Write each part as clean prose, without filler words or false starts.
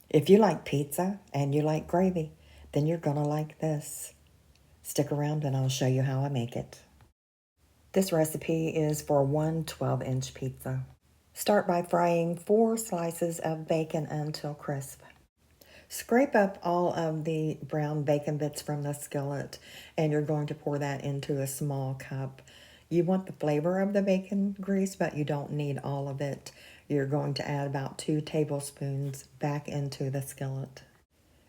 If you like pizza and you like gravy, then you're gonna like this. Stick around and I'll show you how I make it. This recipe is for one 12-inch pizza. Start by frying 4 slices of bacon until crisp. Scrape up all of the brown bacon bits from the skillet, and you're going to pour that into a small cup. You want the flavor of the bacon grease, but you don't need all of it. You're going to add about 2 tablespoons back into the skillet.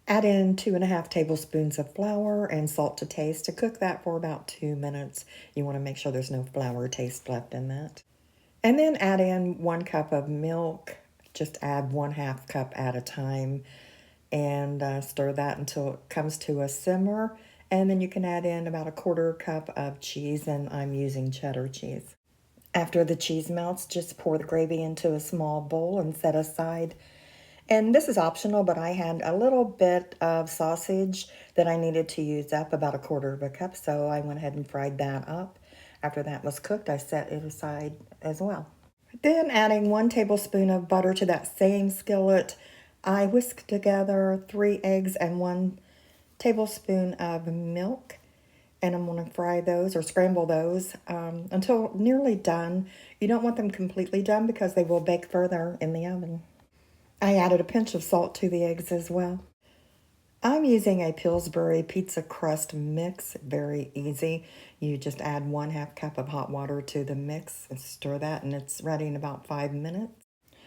Add in 2.5 tablespoons of flour and salt to taste to cook that for about 2 minutes. You want to make sure there's no flour taste left in that. And then add in 1 cup of milk. Just add 1/2 cup at a time and stir that until it comes to a simmer. And then you can add in about 1/4 cup of cheese, and I'm using cheddar cheese. After the cheese melts, just pour the gravy into a small bowl and set aside. And this is optional, but I had a little bit of sausage that I needed to use up, about 1/4 cup, so I went ahead and fried that up. After that was cooked, I set it aside as well. Then adding 1 tablespoon of butter to that same skillet, I whisked together 3 eggs and 1 tablespoon of milk. And I'm going to fry those or scramble those until nearly done. You don't want them completely done because they will bake further in the oven. I added a pinch of salt to the eggs as well. I'm using a Pillsbury pizza crust mix. Very easy. You just add 1/2 cup of hot water to the mix and stir that, and it's ready in about 5 minutes.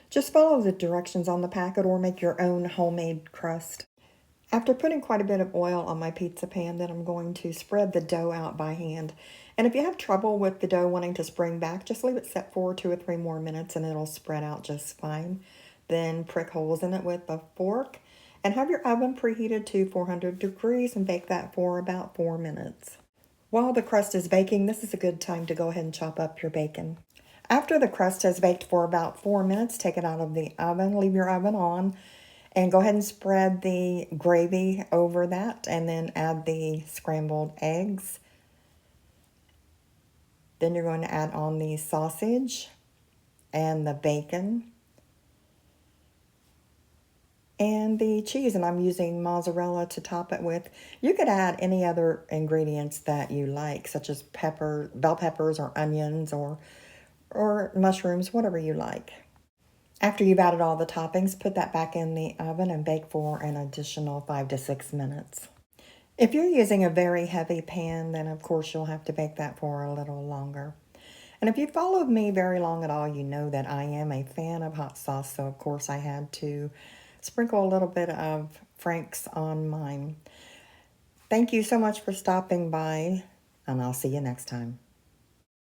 Just follow the directions on the packet or make your own homemade crust. After putting quite a bit of oil on my pizza pan, then I'm going to spread the dough out by hand. And if you have trouble with the dough wanting to spring back, just leave it set for 2 or 3 more minutes and it'll spread out just fine. Then prick holes in it with a fork and have your oven preheated to 400 degrees and bake that for about 4 minutes. While the crust is baking, this is a good time to go ahead and chop up your bacon. After the crust has baked for about 4 minutes, take it out of the oven, leave your oven on, and go ahead and spread the gravy over that and then add the scrambled eggs. Then you're going to add on the sausage and the bacon and the cheese, and I'm using mozzarella to top it with. You could add any other ingredients that you like, such as bell peppers or onions or mushrooms, whatever you like. After you've added all the toppings, put that back in the oven and bake for an additional 5 to 6 minutes. If you're using a very heavy pan, then of course you'll have to bake that for a little longer. And if you've followed me very long at all, you know that I am a fan of hot sauce, so of course I had to sprinkle a little bit of Frank's on mine. Thank you so much for stopping by, and I'll see you next time.